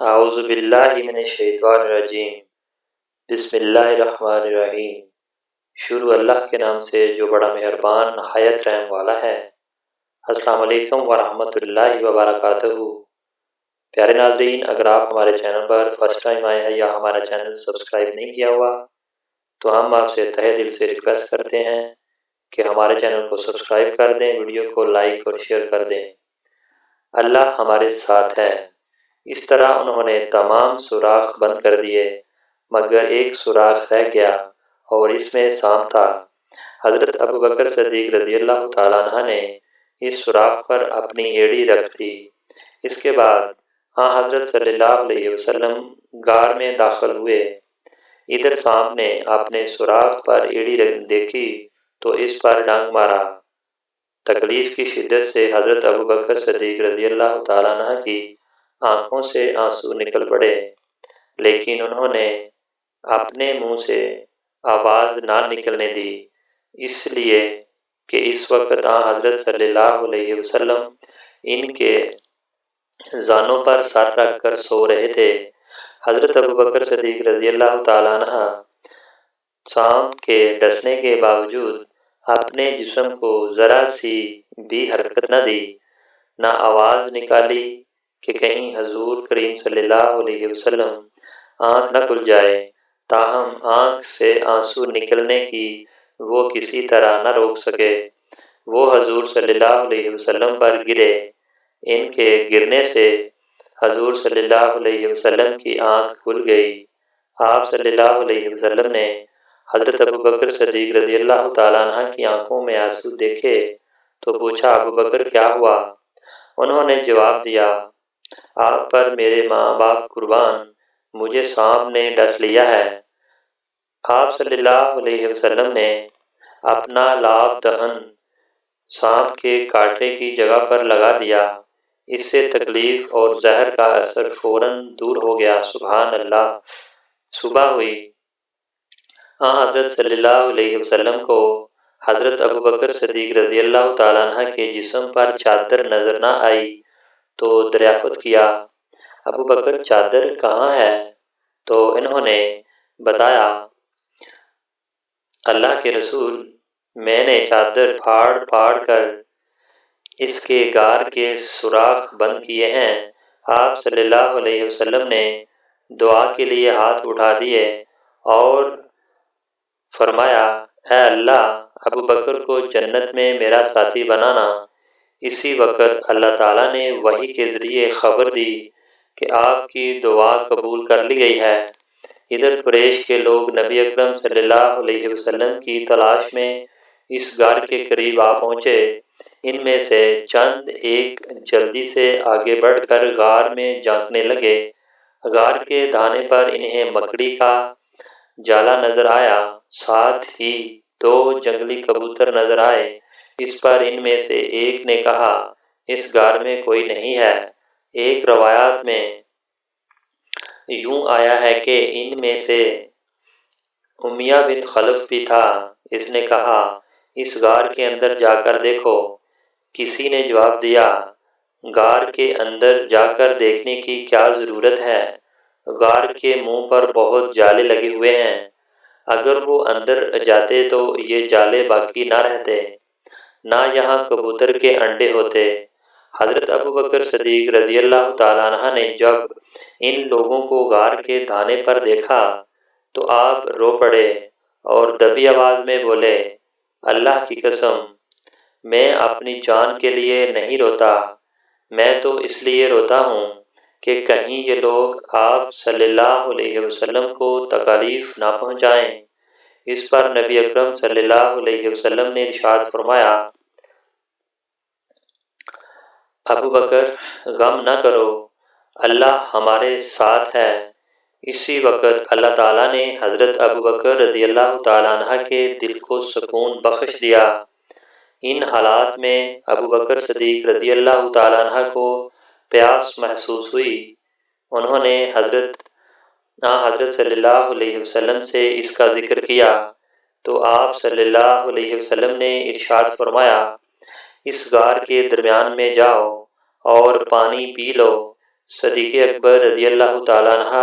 اعوذ باللہ من الشیطان الرجیم۔ بسم اللہ الرحمن الرحیم۔ شروع اللہ کے نام سے جو بڑا مہربان نہایت رحم والا ہے۔ السلام علیکم ورحمۃ اللہ وبرکاتہ۔ پیارے ناظرین، اگر آپ ہمارے چینل پر فرسٹ ٹائم آئے ہیں یا ہمارا چینل سبسکرائب نہیں کیا ہوا تو ہم آپ سے تہہ دل سے ریکویسٹ کرتے ہیں کہ ہمارے چینل کو سبسکرائب کر دیں، ویڈیو کو لائک اور شیئر کر دیں۔ اللہ ہمارے ساتھ ہے۔ اس طرح انہوں نے تمام سوراخ بند کر دیے مگر ایک سوراخ رہ گیا اور اس میں سانپ تھا۔ حضرت ابوبکر صدیق رضی اللہ تعالیٰ عنہ نے اس سوراخ پر اپنی ایڑی رکھ دی۔ اس کے بعد حضرت صلی اللہ علیہ وسلم غار میں داخل ہوئے۔ ادھر سانپ نے اپنے سوراخ پر ایڑی دیکھی تو اس پر ڈنگ مارا۔ تکلیف کی شدت سے حضرت ابوبکر صدیق رضی اللہ تعالیٰ عنہ کی آنکھوں سے آنسو نکل پڑے، لیکن انہوں نے اپنے منہ سے آواز نہ نکلنے دی، اس لیے کہ اس وقت حضرت صلی اللہ علیہ وسلم ان کے زانوں پر سر رکھ کر سو رہے تھے۔ حضرت ابوبکر صدیق رضی اللہ تعالیٰ عنہ سانپ کے ڈسنے کے باوجود اپنے جسم کو ذرا سی بھی حرکت نہ دی، نہ آواز نکالی کہ کہیں حضور کریم صلی اللہ علیہ وسلم آنکھ نہ کھل جائے۔ تاہم آنکھ سے آنسو نکلنے کی وہ کسی طرح نہ روک سکے۔ وہ حضور صلی اللہ علیہ وسلم پر گرے۔ ان کے گرنے سے حضور صلی اللہ علیہ وسلم کی آنکھ کھل گئی۔ آپ صلی اللہ علیہ وسلم نے حضرت ابوبکر صدیق رضی اللہ تعالیٰ عنہ کی آنکھوں میں آنسو دیکھے تو پوچھا، ابوبکر کیا ہوا؟ انہوں نے جواب دیا، آپ پر میرے ماں باپ قربان، مجھے سانپ نے ڈس لیا ہے۔ آپ صلی اللہ علیہ وسلم نے اپنا لعاب دہن سانپ کے کاٹے کی جگہ پر لگا دیا۔ اس سے تکلیف اور زہر کا اثر فوراً دور ہو گیا۔ سبحان اللہ۔ صبح ہوئی۔ حضرت صلی اللہ علیہ وسلم کو حضرت ابوبکر صدیق رضی اللہ تعالیٰ عنہ کے جسم پر چادر نظر نہ آئی تو دریافت کیا، ابوبکر چادر کہاں ہے؟ تو انہوں نے بتایا، اللہ کے رسول، میں نے چادر پھاڑ پھاڑ کر اس کے غار کے سوراخ بند کیے ہیں۔ آپ صلی اللہ علیہ وسلم نے دعا کے لیے ہاتھ اٹھا دیے اور فرمایا، اے اللہ، ابوبکر کو جنت میں میرا ساتھی بنانا۔ اسی وقت اللہ تعالیٰ نے وحی کے ذریعے خبر دی کہ آپ کی دعا قبول کر لی گئی ہے۔ ادھر قریش کے لوگ نبی اکرم صلی اللہ علیہ وسلم کی تلاش میں اس غار کے قریب آ پہنچے۔ ان میں سے چند ایک جلدی سے آگے بڑھ کر غار میں جھانکنے لگے۔ غار کے دہانے پر انہیں مکڑی کا جالا نظر آیا، ساتھ ہی دو جنگلی کبوتر نظر آئے۔ اس پر ان میں سے ایک نے کہا، اس غار میں کوئی نہیں ہے۔ ایک روایات میں یوں آیا ہے کہ ان میں سے امیہ بن خلف بھی تھا۔ اس نے کہا، اس غار کے اندر جا کر دیکھو۔ کسی نے جواب دیا، غار کے اندر جا کر دیکھنے کی کیا ضرورت ہے؟ غار کے منہ پر بہت جالے لگے ہوئے ہیں، اگر وہ اندر جاتے تو یہ جالے باقی نہ رہتے، نہ یہاں کبوتر کے انڈے ہوتے۔ حضرت ابوبکر صدیق رضی اللہ تعالیٰ عنہ نے جب ان لوگوں کو غار کے دہانے پر دیکھا تو آپ رو پڑے اور دبی آواز میں بولے، اللہ کی قسم، میں اپنی جان کے لیے نہیں روتا، میں تو اس لیے روتا ہوں کہ کہیں یہ لوگ آپ صلی اللہ علیہ وسلم کو تکالیف نہ پہنچائیں۔ اس پر نبی اکرم صلی اللہ علیہ وسلم نے ارشاد فرمایا، ابوبکر غم نہ کرو، اللہ ہمارے ساتھ ہے۔ اسی وقت اللہ تعالیٰ نے حضرت ابوبکر رضی اللہ تعالیٰ عنہ کے دل کو سکون بخش دیا۔ ان حالات میں ابوبکر صدیق رضی اللہ تعالیٰ عنہ کو پیاس محسوس ہوئی۔ انہوں نے حضرت صلی اللہ علیہ وسلم سے اس کا ذکر کیا تو آپ صلی اللہ علیہ وسلم نے ارشاد فرمایا، اس غار کے درمیان میں جاؤ اور پانی پی لو۔ صدیق اکبر رضی اللہ تعالیٰ عنہ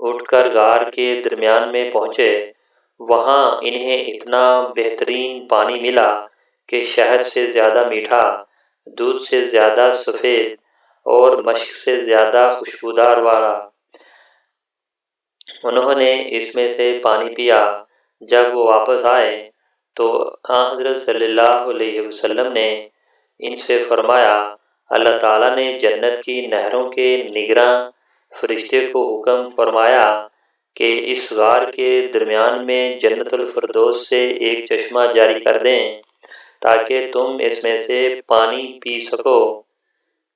اٹھ کر غار کے درمیان میں پہنچے۔ وہاں انہیں اتنا بہترین پانی ملا کہ شہد سے زیادہ میٹھا، دودھ سے زیادہ سفید اور مشک سے زیادہ خوشبودار والا۔ انہوں نے اس میں سے پانی پیا۔ جب وہ واپس آئے تو حضرت صلی اللہ علیہ وسلم نے ان سے فرمایا، اللہ تعالیٰ نے جنت کی نہروں کے نگراں فرشتے کو حکم فرمایا کہ اس غار کے درمیان میں جنت الفردوس سے ایک چشمہ جاری کر دیں تاکہ تم اس میں سے پانی پی سکو۔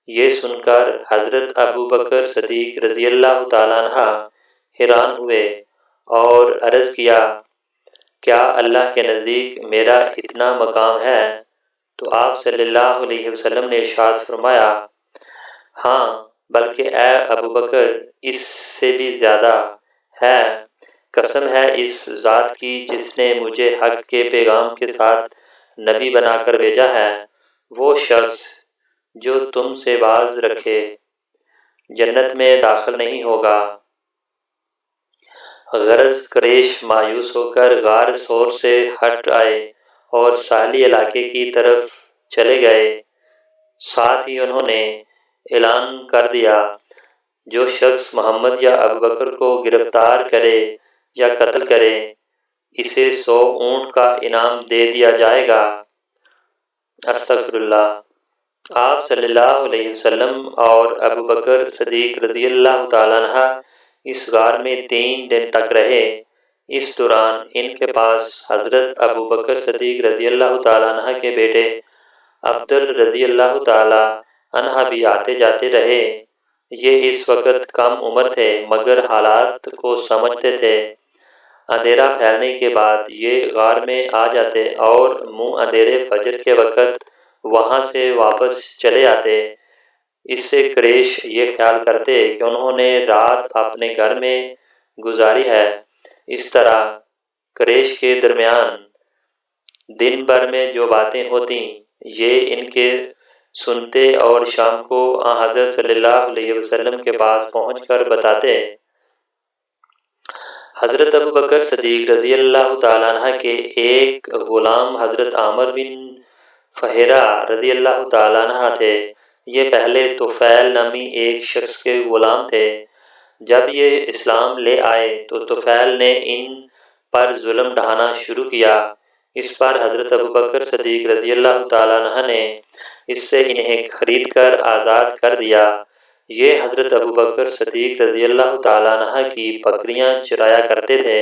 یہ سن کر حضرت ابو بکر صدیق رضی اللہ تعالیٰ عنہ حیران ہوئے اور عرض کیا، کیا اللہ کے نزدیک میرا اتنا مقام ہے؟ تو آپ صلی اللہ علیہ وسلم نے ارشاد فرمایا، ہاں، بلکہ اے ابو بکر اس سے بھی زیادہ ہے۔ قسم ہے اس ذات کی جس نے مجھے حق کے پیغام کے ساتھ نبی بنا کر بھیجا ہے، وہ شخص جو تم سے باز رکھے جنت میں داخل نہیں ہوگا۔ غرض قریش مایوس ہو کر غار سور سے ہٹ آئے اور ساحلی علاقے کی طرف چلے گئے۔ ساتھ ہی انہوں نے اعلان کر دیا، جو شخص محمد یا ابو بکر کو گرفتار کرے یا قتل کرے اسے 100 اونٹ کا انعام دے دیا جائے گا۔ استغفر اللہ۔ آپ صلی اللہ علیہ وسلم اور ابو بکر صدیق رضی اللہ تعالیٰ عنہ اس غار میں 3 دن تک رہے۔ اس دوران ان کے پاس حضرت ابو بکر صدیق رضی اللہ تعالیٰ عنہ کے بیٹے عبدل رضی اللہ تعالیٰ عنہ بھی آتے جاتے رہے۔ یہ اس وقت کم عمر تھے مگر حالات کو سمجھتے تھے۔ اندھیرا پھیلنے کے بعد یہ غار میں آ جاتے اور منہ اندھیرے فجر کے وقت وہاں سے واپس چلے آتے۔ اس سے قریش یہ خیال کرتے کہ انہوں نے رات اپنے گھر میں گزاری ہے۔ اس طرح قریش کے درمیان دن بھر میں جو باتیں ہوتی یہ ان کے سنتے اور شام کو حضرت صلی اللہ علیہ وسلم کے پاس پہنچ کر بتاتے۔ حضرت ابو بکر صدیق رضی اللہ تعالیٰ عنہ کے ایک غلام حضرت عامر بن فہیرہ رضی اللہ تعالیٰ عنہ تھے۔ یہ پہلے طفیل نامی ایک شخص کے غلام تھے۔ جب یہ اسلام لے آئے تو طفیل نے ان پر ظلم ڈھانا شروع کیا۔ اس پر حضرت ابو بکر صدیق رضی اللہ تعالیٰ عنہ نے اس سے انہیں خرید کر آزاد کر دیا۔ یہ حضرت ابو بکر صدیق رضی اللہ تعالیٰ عنہ کی بکریاں چرایا کرتے تھے۔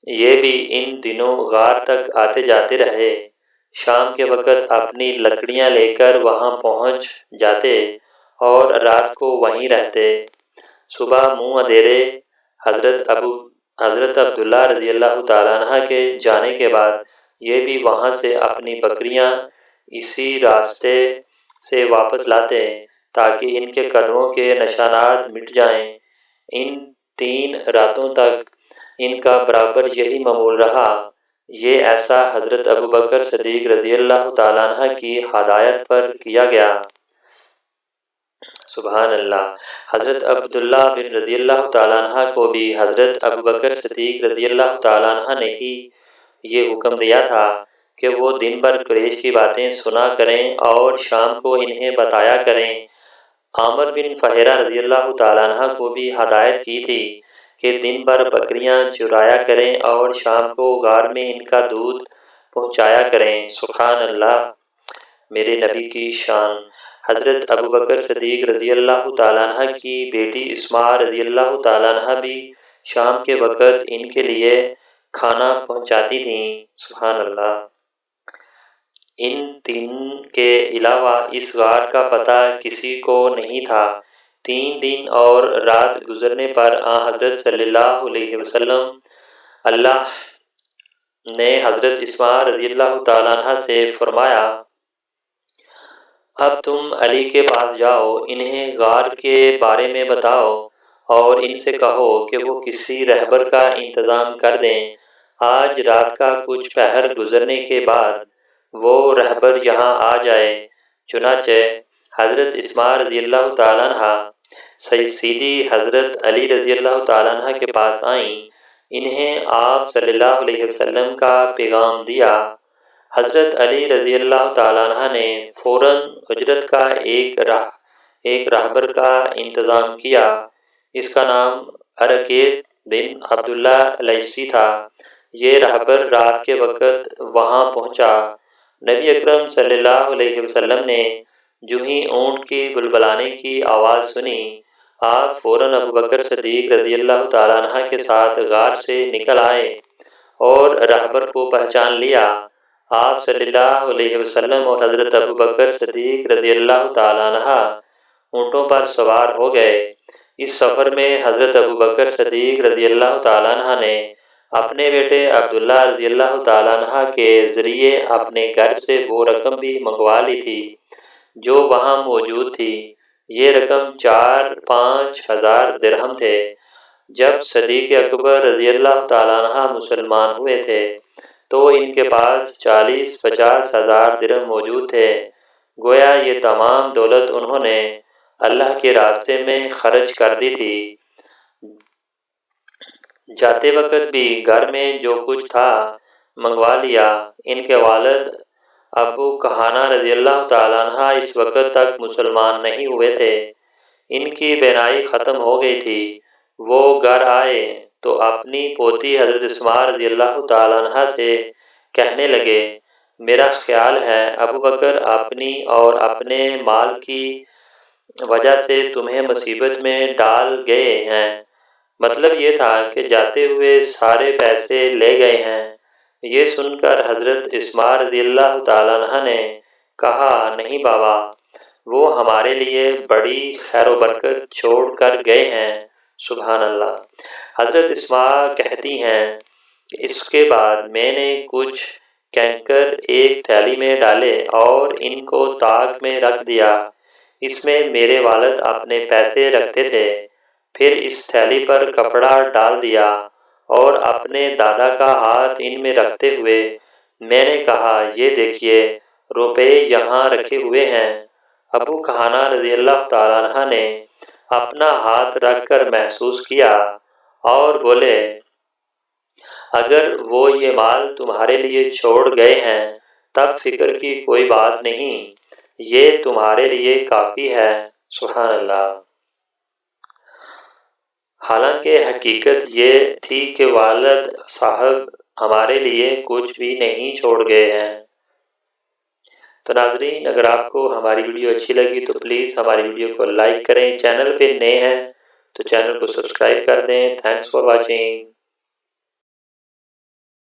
یہ بھی ان دنوں غار تک آتے جاتے رہے۔ شام کے وقت اپنی لکڑیاں لے کر وہاں پہنچ جاتے اور رات کو وہیں رہتے۔ صبح منہ اندھیرے حضرت عبداللہ رضی اللہ تعالیٰ عنہ کے جانے کے بعد یہ بھی وہاں سے اپنی بکریاں اسی راستے سے واپس لاتے تاکہ ان کے قدموں کے نشانات مٹ جائیں۔ ان 3 راتوں تک ان کا برابر یہی معمول رہا۔ یہ ایسا حضرت ابو بکر صدیق رضی اللہ تعالیٰ عنہ کی ہدایت پر کیا گیا۔ سبحان اللہ۔ حضرت عبداللہ بن رضی اللہ تعالیٰ عنہ کو بھی حضرت ابو بکر صدیق رضی اللہ تعالیٰ عنہ نے ہی یہ حکم دیا تھا کہ وہ دن بھر قریش کی باتیں سنا کریں اور شام کو انہیں بتایا کریں۔ عامر بن فہیرہ رضی اللہ تعالیٰ عنہ کو بھی ہدایت کی تھی کہ دن بھر بکریاں چرایا کریں اور شام کو غار میں ان کا دودھ پہنچایا کریں۔ سبحان اللہ۔ میرے نبی کی شان۔ حضرت ابو بکر صدیق رضی اللہ تعالیٰ عنہ کی بیٹی اسماء رضی اللہ تعالیٰ عنہ بھی شام کے وقت ان کے لیے کھانا پہنچاتی تھیں۔ سبحان اللہ۔ ان 3 کے علاوہ اس غار کا پتہ کسی کو نہیں تھا۔ 3 دن اور رات گزرنے پر حضرت صلی اللہ علیہ وسلم اللہ نے حضرت اسماء رضی اللہ تعالیٰ عنہ سے فرمایا، اب تم علی کے پاس جاؤ، انہیں غار کے بارے میں بتاؤ اور ان سے کہو کہ وہ کسی رہبر کا انتظام کر دیں۔ آج رات کا کچھ پہر گزرنے کے بعد وہ رہبر یہاں آ جائے۔ چنانچہ حضرت اسماء رضی اللہ تعالیٰ عنہ سیدی حضرت علی رضی اللہ تعالیٰ عنہ کے پاس آئیں، انہیں آپ صلی اللہ علیہ وسلم کا پیغام دیا۔ حضرت علی رضی اللہ تعالیٰ عنہ نے فوراً اجرت کا ایک راہبر کا انتظام کیا۔ اس کا نام ارقیت بن عبداللہ لیثی تھا۔ یہ راہبر رات کے وقت وہاں پہنچا۔ نبی اکرم صلی اللہ علیہ وسلم نے جو ہی اونٹ کی بلبلانے کی آواز سنی، آپ فوراً ابوبکر صدیق رضی اللہ تعالیٰ عنہ کے ساتھ غار سے نکل آئے اور راہبر کو پہچان لیا۔ آپ صلی اللہ علیہ وسلم اور حضرت ابوبکر صدیق رضی اللہ تعالیٰ عنہ اونٹوں پر سوار ہو گئے۔ اس سفر میں حضرت ابوبکر صدیق رضی اللہ تعالیٰ عنہ نے اپنے بیٹے عبداللہ رضی اللہ تعالیٰ عنہ کے ذریعے اپنے گھر سے وہ رقم بھی منگوا لی تھی جو وہاں موجود تھی۔ یہ رقم 4-5 ہزار درہم تھے۔ جب صدیق اکبر رضی اللہ تعالیٰ عنہ مسلمان ہوئے تھے تو ان کے پاس 40-50 ہزار درہم موجود تھے۔ گویا یہ تمام دولت انہوں نے اللہ کے راستے میں خرچ کر دی تھی۔ جاتے وقت بھی گھر میں جو کچھ تھا منگوا لیا۔ ان کے والد ابو کہانہ رضی اللہ تعالیٰ عنہ اس وقت تک مسلمان نہیں ہوئے تھے۔ ان کی بینائی ختم ہو گئی تھی۔ وہ گھر آئے تو اپنی پوتی حضرت اسماء رضی اللہ تعالیٰ عنہ سے کہنے لگے، میرا خیال ہے ابوبکر اپنی اور اپنے مال کی وجہ سے تمہیں مصیبت میں ڈال گئے ہیں۔ مطلب یہ تھا کہ جاتے ہوئے سارے پیسے لے گئے ہیں۔ یہ سن کر حضرت اسماء رضی اللہ تعالیٰ عنہ نے کہا، نہیں بابا، وہ ہمارے لیے بڑی خیر و برکت چھوڑ کر گئے ہیں۔ سبحان اللہ۔ حضرت اسماء کہتی ہیں کہ اس کے بعد میں نے کچھ کنکر ایک تھیلی میں ڈالے اور ان کو طاق میں رکھ دیا۔ اس میں میرے والد اپنے پیسے رکھتے تھے۔ پھر اس تھیلی پر کپڑا ڈال دیا اور اپنے دادا کا ہاتھ ان میں رکھتے ہوئے میں نے کہا، یہ دیکھیے روپے یہاں رکھے ہوئے ہیں۔ ابو کہانہ رضی اللہ تعالیٰ عنہ نے اپنا ہاتھ رکھ کر محسوس کیا اور بولے، اگر وہ یہ مال تمہارے لیے چھوڑ گئے ہیں تب فکر کی کوئی بات نہیں، یہ تمہارے لیے کافی ہے۔ سبحان اللہ۔ حالانکہ حقیقت یہ تھی کہ والد صاحب ہمارے لیے کچھ بھی نہیں چھوڑ گئے ہیں۔ تو ناظرین، اگر آپ کو ہماری ویڈیو اچھی لگی تو پلیز ہماری ویڈیو کو لائک کریں، چینل پہ نئے ہیں تو چینل کو سبسکرائب کر دیں۔ Thanks for watching.